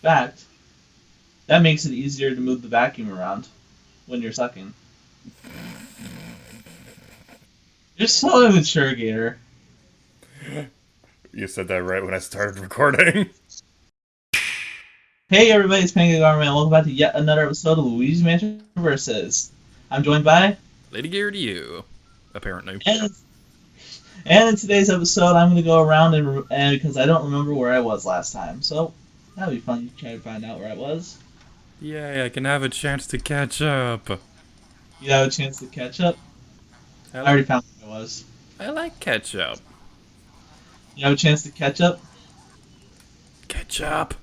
Fact, that makes it easier to move the vacuum around when you're sucking. You're so immature, Gator. You said that right when I started recording. Hey everybody, it's Pancake Man. Welcome back to yet another episode of Luigi's Mansion Versus. I'm joined by... Lady Gear to you, apparently. And in today's episode, I'm going to go around and because I don't remember where I was last time. So, that'll be fun to try to find out where I was. Yay, I can have a chance to catch up. You have a chance to catch up? I I already found where I was. like ketchup. You have a chance to catch up? Ketchup.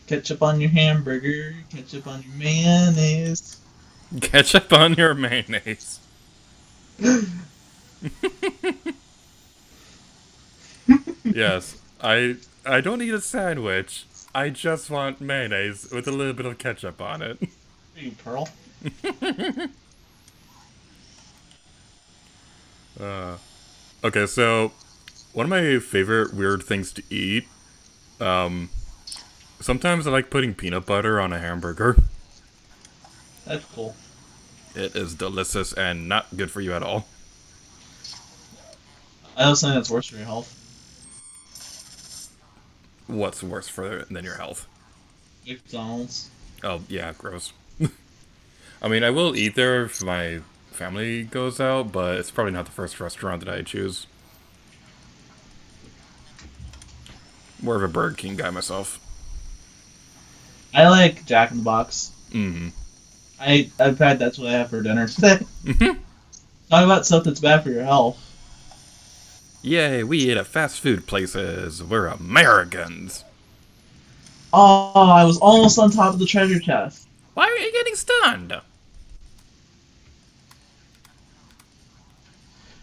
Ketchup on your hamburger, ketchup on your mayonnaise. Ketchup on your mayonnaise. Yes, I don't need a sandwich. I just want mayonnaise with a little bit of ketchup on it. Are you Pearl? Okay, so one of my favorite weird things to eat. Sometimes I like putting peanut butter on a hamburger. That's cool. It is delicious and not good for you at all. I also think that's worse for your health. What's worse than your health? McDonald's. Oh, yeah, gross. I mean, I will eat there if my family goes out, but it's probably not the first restaurant that I choose. More of a Burger King guy myself. I like Jack in the Box. Mm-hmm. I've had that's what I have for dinner today. Talk about stuff that's bad for your health. Yay, we eat at fast food places. We're Americans. Oh, I was almost on top of the treasure chest. Why are you getting stunned?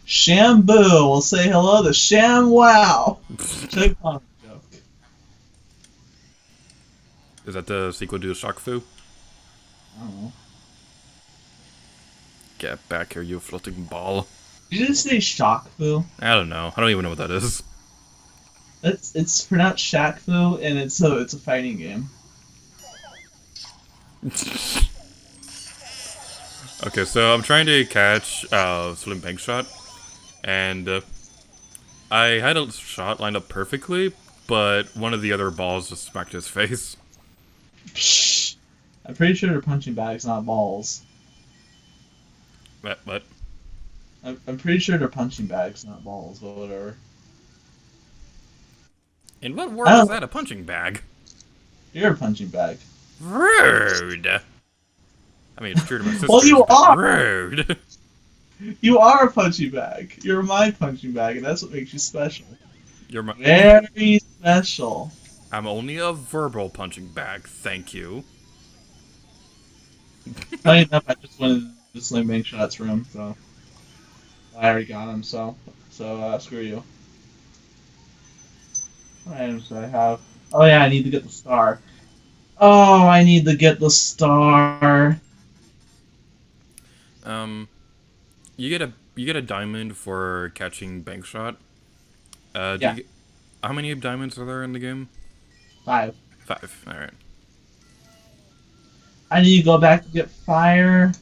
Shamboo will say hello to Sham Wow. Check on the joke. Is that the sequel to Shock Fu? I don't know. Get back here, you floating ball. Did you just say Shock Fu? I don't know. I don't even know what that is. It's pronounced Shaq Fu, and it's a fighting game. Okay, so I'm trying to catch Slim Bank Shot, and I had a shot lined up perfectly, but one of the other balls just smacked his face. Psh, I'm pretty sure they're punching bags, not balls. What? I'm pretty sure they're punching bags, not balls, but whatever. In what world is that a punching bag? You're a punching bag. Rude! I mean, it's true to my sister. Well, you are! Rude! You are a punching bag. You're my punching bag, and that's what makes you special. You're my... Very special. I'm only a verbal punching bag, thank you. Funny enough, I just went into the Slim Bank Shots room, so I already got him. So screw you. What items do I have? Oh yeah, I need to get the star. Oh, I need to get the star. You get a diamond for catching Bank Shot. Yeah. How many diamonds are there in the game? 5. 5. All right. I need to go back to get fire.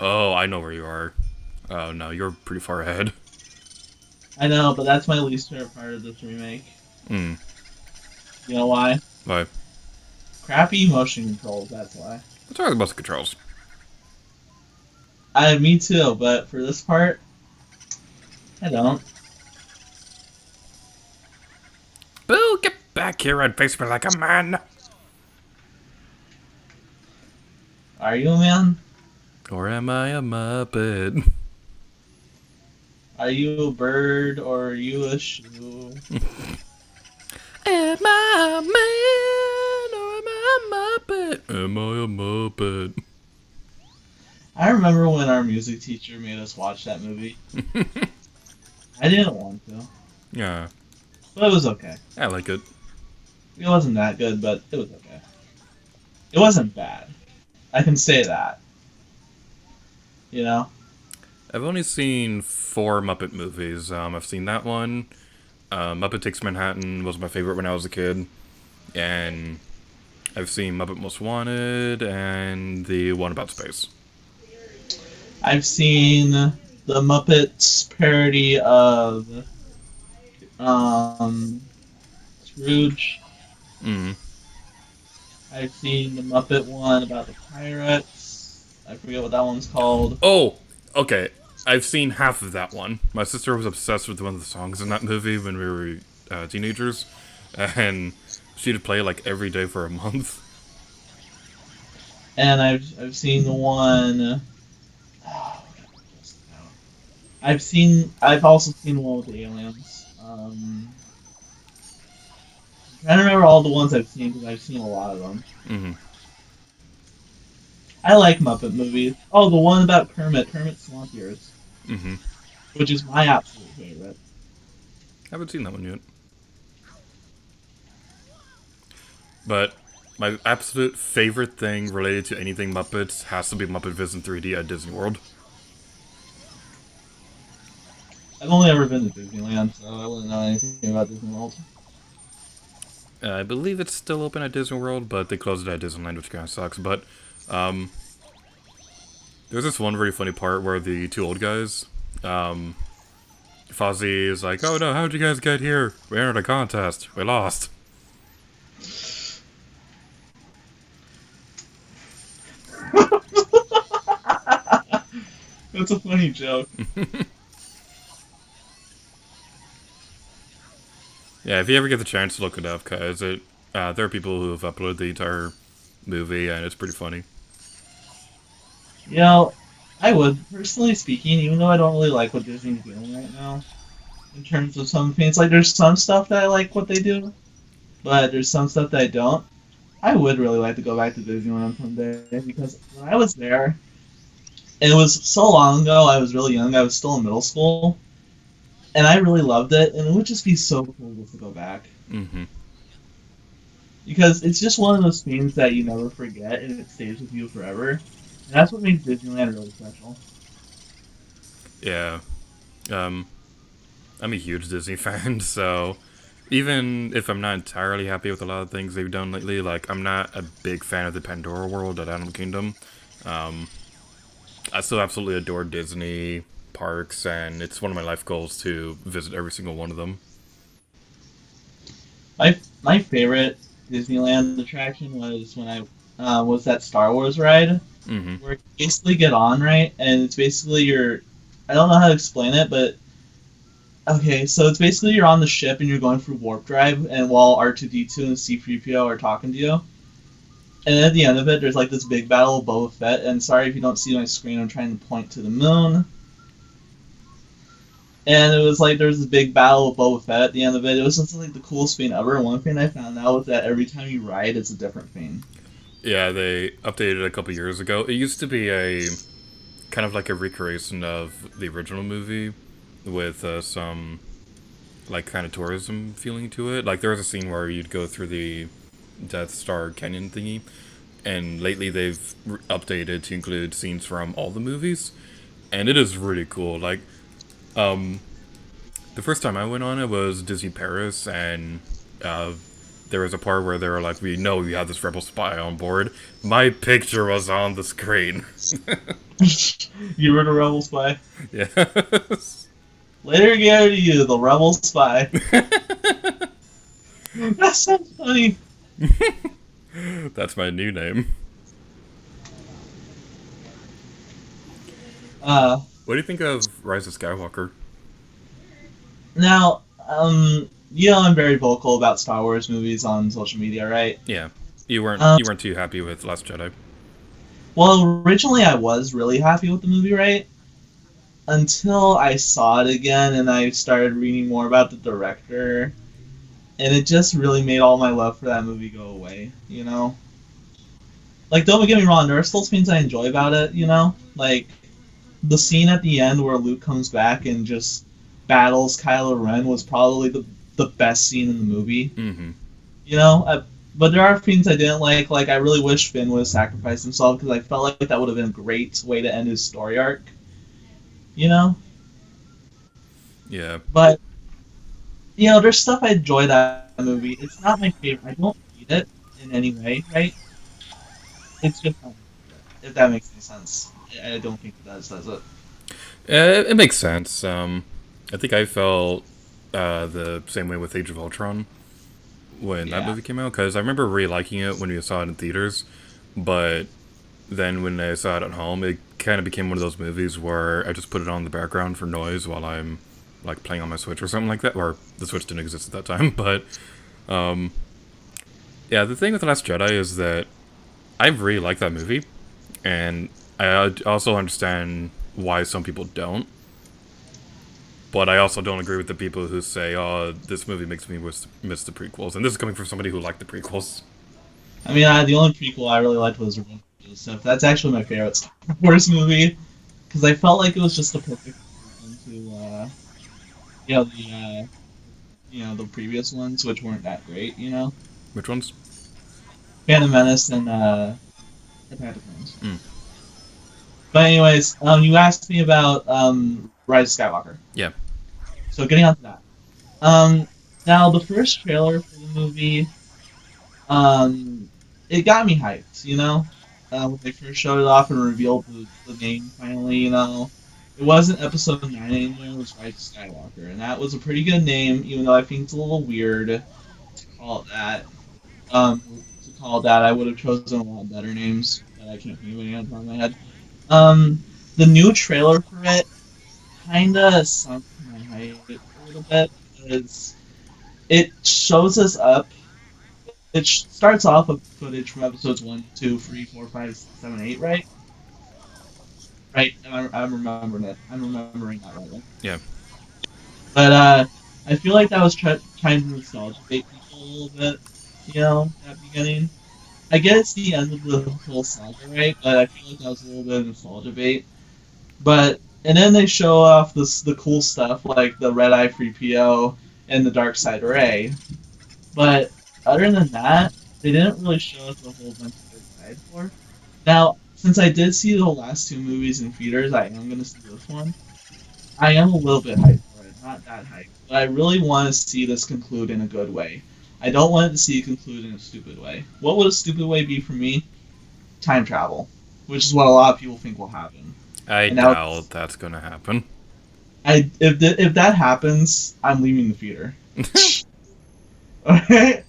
Oh, I know where you are. Oh no, you're pretty far ahead. I know, but that's my least favorite part of this remake. Hmm. You know why? Why? Crappy motion controls, that's why. What's wrong with most controls? Me too, but for this part, I don't. Boo! Get back here and face me like a man! Are you a man? Or am I a Muppet? Are you a bird or are you a shoe? Am I a man or am I a Muppet? Am I a Muppet? I remember when our music teacher made us watch that movie. I didn't want to, Yeah, but it was okay. I like it. It wasn't that good, but it was okay. It wasn't bad. I can say that. You know? I've only seen 4 Muppet movies. I've seen that one. Muppet Takes Manhattan was my favorite when I was a kid, and I've seen Muppet Most Wanted and the one about space. I've seen the Muppets parody of um, Scrooge. Mm. I've seen the Muppet one about the pirates. I forget what that one's called. Oh, okay. I've seen half of that one. My sister was obsessed with one of the songs in that movie when we were teenagers, and she'd play like every day for a month. And I've seen the one. I've also seen the one with the aliens. I don't remember all the ones I've seen because I've seen a lot of them. Mm-hmm. I like Muppet movies. Oh, the one about Kermit Swamp Years, Mm-hmm. which is my absolute favorite. Haven't seen that one yet. But my absolute favorite thing related to anything Muppets has to be Muppet Vision 3D at Disney World. I've only ever been to Disneyland, so I wouldn't know anything about Disney World. I believe it's still open at Disney World, but they closed it at Disneyland, which kind of sucks. But there's this one very funny part where the 2 old guys, Fozzie is like, "Oh no, how'd you guys get here? We entered a contest. We lost." That's a funny joke. Yeah, if you ever get the chance to look it up, because there are people who have uploaded the entire movie, and it's pretty funny. You know, I would, personally speaking, even though I don't really like what Disney's doing right now, in terms of some things, like there's some stuff that I like what they do, but there's some stuff that I don't. I would really like to go back to Disneyland someday, because when I was there, it was so long ago, I was really young, I was still in middle school, and I really loved it, and it would just be so cool just to go back. Mm-hmm. Because it's just one of those things that you never forget, and it stays with you forever. And that's what makes Disneyland really special. Yeah. I'm a huge Disney fan, so even if I'm not entirely happy with a lot of things they've done lately, like, I'm not a big fan of the Pandora World at Animal Kingdom. I still absolutely adore Disney parks, and it's one of my life goals to visit every single one of them. My favorite Disneyland attraction was when I was that Star Wars ride, Mm-hmm. where you basically get on, right? And it's basically I don't know how to explain it, but okay, so it's basically you're on the ship and you're going through warp drive, and while R2D2 and C3PO are talking to you. And then at the end of it, there's like this big battle of Boba Fett, and sorry if you don't see my screen, I'm trying to point to the moon. And it was like there was this big battle of Boba Fett at the end of it. It was just like the coolest thing ever. One thing I found out was that every time you ride, it's a different thing. Yeah, they updated it a couple years ago. It used to be a kind of like a recreation of the original movie with some like kind of tourism feeling to it. Like there was a scene where you'd go through the Death Star Canyon thingy, and lately they've updated to include scenes from all the movies, and it is really cool. Like, the first time I went on it was Disney Paris, and there was a part where they were like, "We know you have this rebel spy on board." My picture was on the screen. You were the rebel spy. Yes. Later, go to you, the rebel spy. That sounds funny. That's my new name. What do you think of Ryze Skywalker? Now, you know I'm very vocal about Star Wars movies on social media, right? Yeah, you weren't too happy with Last Jedi. Well, originally I was really happy with the movie, right? Until I saw it again and I started reading more about the director, and it just really made all my love for that movie go away, you know? Like, don't get me wrong, there are still things I enjoy about it, you know? Like, the scene at the end where Luke comes back and just battles Kylo Ren was probably the best scene in the movie. Mm-hmm. You know? But there are things I didn't like. Like, I really wish Finn would have sacrificed himself because I felt like that would have been a great way to end his story arc. you know. Yeah. But there's stuff I enjoy that movie. It's not my favorite. I don't hate it in any way, right? It's just not my favorite. If that makes any sense. I don't think it does it? It makes sense. I think I felt the same way with Age of Ultron when that Yeah. movie came out, because I remember really liking it when we saw it in theaters, but then when I saw it at home, it kind of became one of those movies where I just put it on in the background for noise while I'm like playing on my Switch or something like that. Or the Switch didn't exist at that time, but yeah, the thing with The Last Jedi is that I really like that movie, and I also understand why some people don't. But I also don't agree with the people who say, "Oh, this movie makes me miss the prequels." And this is coming from somebody who liked the prequels. I mean, the only prequel I really liked was Revenge of Joseph. That's actually my favorite Star Wars movie because I felt like it was just the perfect conclusion to you know the uh, the previous ones, which weren't that great. Which ones? Phantom Menace and Attack of the Clones. Mm, But anyways, you asked me about Rise of Skywalker. yeah, So getting on to that. Um, Now the first trailer for the movie, um, it got me hyped. When they first showed it off and revealed the name finally. It wasn't Episode 9 anymore. It was Rise of Skywalker, and that was a pretty good name, even though I think it's a little weird to call it that. I would have chosen a lot better names, but I can't think of any on the top of my head. The new trailer for it kinda sunk my hype a little bit because it shows us up. It starts off with footage from episodes 1, 2, 3, 4, 5, 6, 7, 8, right? Right. I'm remembering it. I'm remembering that right. yeah, But I feel like that was trying to nostalgia bait people a little bit. That beginning. I get it's the end of the whole saga, right? But I feel like that was a little bit of nostalgia bait. But and then they show off the cool stuff like the Red Eye 3PO and the Dark Side Ray. But other than that, they didn't really show us a whole bunch to get excited for. Now, since I did see the last two movies in theaters, I am gonna see this one. I am a little bit hyped for it, not that hyped, but I really want to see this conclude in a good way. I don't want to see it conclude in a stupid way. What would a stupid way be for me? Time travel, which is what a lot of people think will happen. I And now, doubt that's gonna happen. if that happens, I'm leaving the theater. Okay,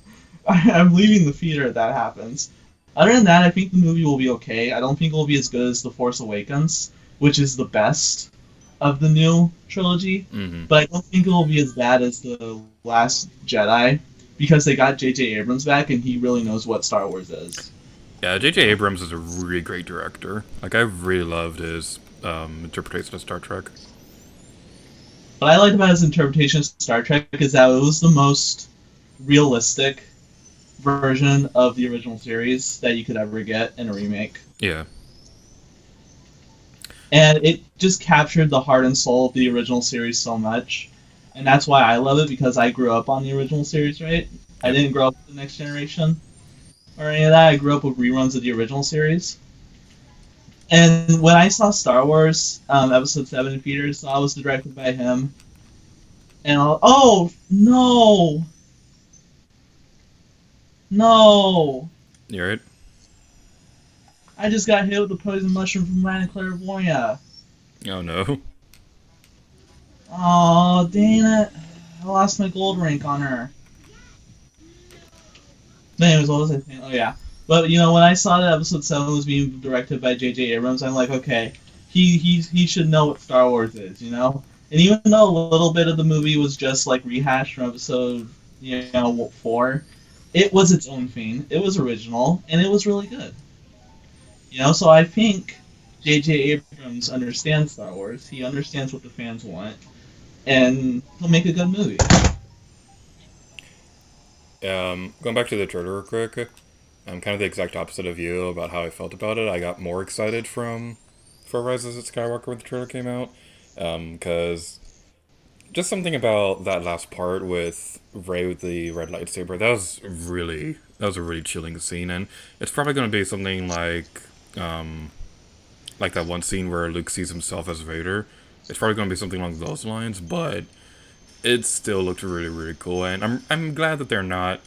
I'm leaving the theater if that happens. Other than that, I think the movie will be okay. I don't think it will be as good as The Force Awakens, which is the best of the new trilogy, Mm-hmm. but I don't think it will be as bad as The Last Jedi because they got J.J. Abrams back and he really knows what Star Wars is. Yeah, J.J. Abrams is a really great director. Like, I really loved his interpretation of Star Trek. What I like about his interpretation of Star Trek is that it was the most realistic version of the original series that you could ever get in a remake. Yeah. And it just captured the heart and soul of the original series so much. And that's why I love it because I grew up on the original series, right? I Yep. didn't grow up with the next generation or any of that. I grew up with reruns of the original series. And when I saw Star Wars Episode 7 in theaters, so I was directed by him. And oh, no! No! You right? I just got hit with the poison mushroom from Lana Clairvoyant. Oh no. Oh, dang it. I lost my gold rank on her. But anyways, what was I saying? Oh, yeah. But, when I saw that Episode 7 was being directed by J.J. Abrams, I'm like, okay, he should know what Star Wars is. And even though a little bit of the movie was just, like, rehashed from Episode, 4, it was its own thing. It was original, and it was really good. So I think J.J. Abrams understands Star Wars. He understands what the fans want, and he'll make a good movie. Going back to the trailer real quick, I'm kind of the exact opposite of you about how I felt about it. I got more excited for Rise of Skywalker when the trailer came out, because just something about that last part with Rey with the red lightsaber, that was a really chilling scene, and it's probably going to be something like that one scene where Luke sees himself as Vader, It's probably going to be something along those lines, but it still looked really, really cool. And I'm glad that they're not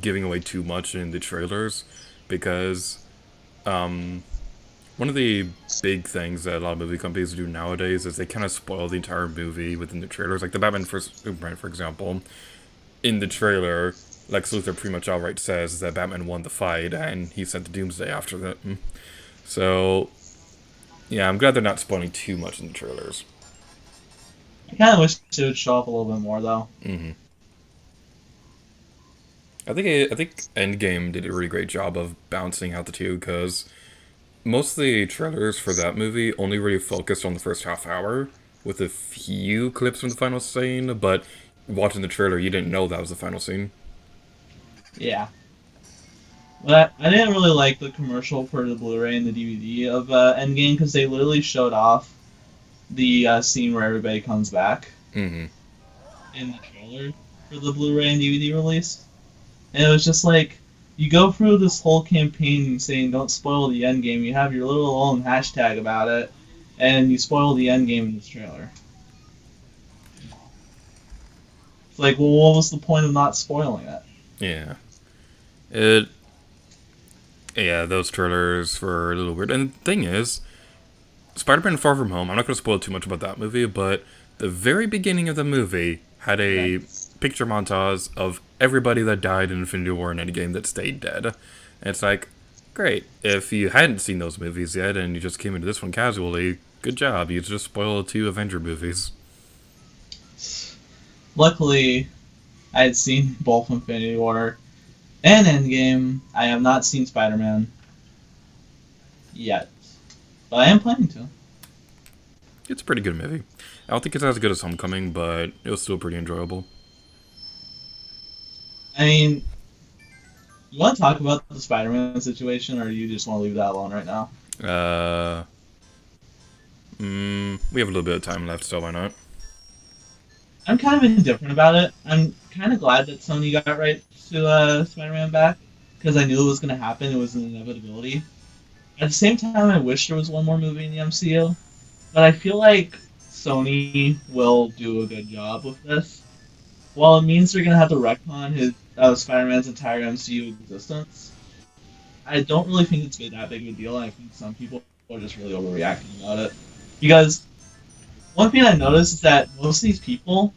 giving away too much in the trailers, because one of the big things that a lot of movie companies do nowadays is they kind of spoil the entire movie within the trailers. Like the Batman vs Superman, for example, in the trailer, Lex Luthor pretty much outright says that Batman won the fight and he sent the Doomsday after that. So, yeah, I'm glad they're not spoiling too much in the trailers. I kind of wish it would show up a little bit more though. Mm-hmm. I think Endgame did a really great job of balancing out the two, because most of the trailers for that movie only really focused on the first half hour, with a few clips from the final scene, but watching the trailer, you didn't know that was the final scene. Yeah. But I didn't really like the commercial for the Blu-ray and the DVD of Endgame because they literally showed off the scene where everybody comes back Mm-hmm. in the trailer for the Blu-ray and DVD release. And it was just like, you go through this whole campaign saying don't spoil the end game. You have your little own hashtag about it, and you spoil the end game in this trailer. It's like, well, what was the point of not spoiling it? Yeah. It. Yeah, those trailers were a little weird. And the thing is, Spider-Man Far From Home, I'm not going to spoil too much about that movie, but the very beginning of the movie had a picture montage of everybody that died in Infinity War and Endgame that stayed dead. And it's like, great. If you hadn't seen those movies yet and you just came into this one casually, good job. You just spoiled 2 Avenger movies. Luckily, I had seen both Infinity War and Endgame. I have not seen Spider-Man yet, but I am planning to. It's a pretty good movie. I don't think it's as good as Homecoming, but it was still pretty enjoyable. I mean, you want to talk about the Spider-Man situation, or do you just want to leave that alone right now? Uh, we have a little bit of time left, so why not? I'm kind of indifferent about it. I'm kind of glad that Sony got right to Spider-Man back, because I knew it was going to happen. It was an inevitability. At the same time, I wish there was one more movie in the MCU, but I feel like Sony will do a good job with this. While it means they're going to have to retcon his Spider-Man's entire MCU existence, I don't really think it's that big of a deal. I think some people are just really overreacting about it. Because one thing I noticed is that most of these people,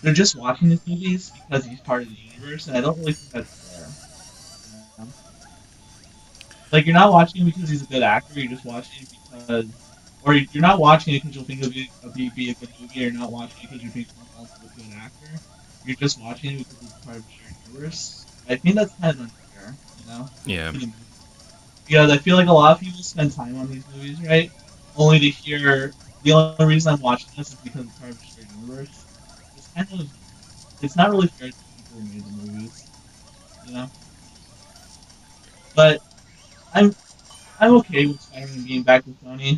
they're just watching these movies because he's part of the universe, and I don't really think that's fair. Like, you're not watching him because he's a good actor, you're just watching it because... Or you're not watching it because you'll think it'll be a good movie, or you're not watching it because you think Tom Holland's a good actor. You're just watching it because it's part of the shared universe. I think that's kind of unfair, you know? Yeah. Because I feel like a lot of people spend time on these movies, right? Only to hear the only reason I'm watching this is because it's part of the shared universe. It's kind of, it's not really fair to the people who made the movies, you know? But I'm okay with Spider-Man being back with Sony.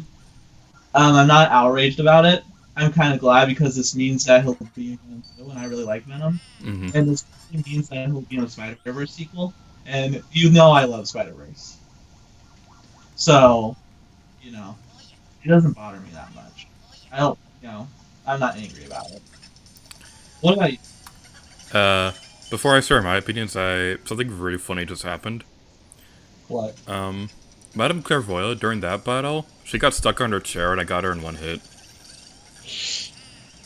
I'm not outraged about it. I'm kind of glad because this means that he'll be in Venom 2, and I really like Venom. Mm-hmm. And this means that he'll be in a Spider-Verse sequel, and you know I love Spider-Verse. So, you know, it doesn't bother me that much. I don't, you know, I'm not angry about it. What about you? Before I start my opinions, something really funny just happened. What? Madame Clairvoyant, during that battle, she got stuck on her chair and I got her in one hit.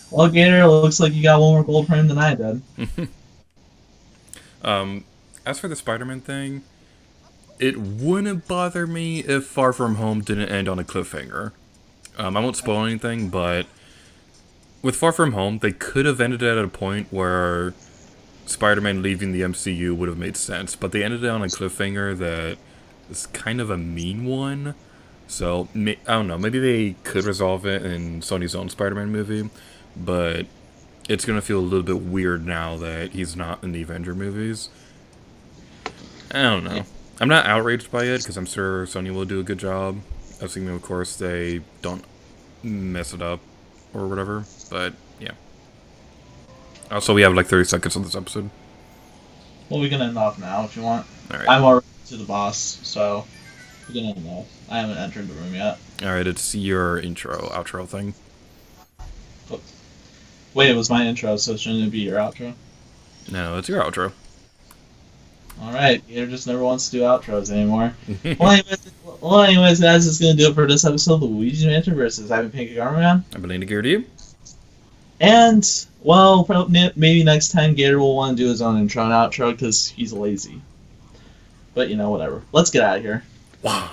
Well, Gator, it looks like you got one more gold frame than I did. As for the Spider-Man thing, it wouldn't bother me if Far From Home didn't end on a cliffhanger. I won't spoil anything, but with Far From Home, they could have ended it at a point where Spider-Man leaving the MCU would have made sense, but they ended it on a cliffhanger that is kind of a mean one. So, I don't know, maybe they could resolve it in Sony's own Spider-Man movie, but it's going to feel a little bit weird now that he's not in the Avenger movies. I don't know. I'm not outraged by it, because I'm sure Sony will do a good job. Assuming, of course, they don't mess it up or whatever, but yeah. Also, we have like 30 seconds on this episode. Well, we can end off now if you want. Alright. I'm already to the boss, so we can end off. I haven't entered the room yet. Alright, it's your outro thing. Wait, it was my intro, so shouldn't it be your outro? No, it's your outro. Alright, Gator just never wants to do outros anymore. Well, anyways, well, anyways, guys, that's gonna do it for this episode of Luigi Mansion versus I've been Pinky Garman. I've been Gear to you. And, well, maybe next time Gator will want to do his own intro and outro because he's lazy. But, whatever. Let's get out of here. Wow.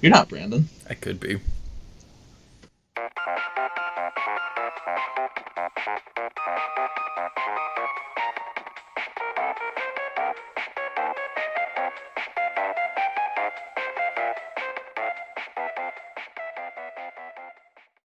You're not Brandon. I could be.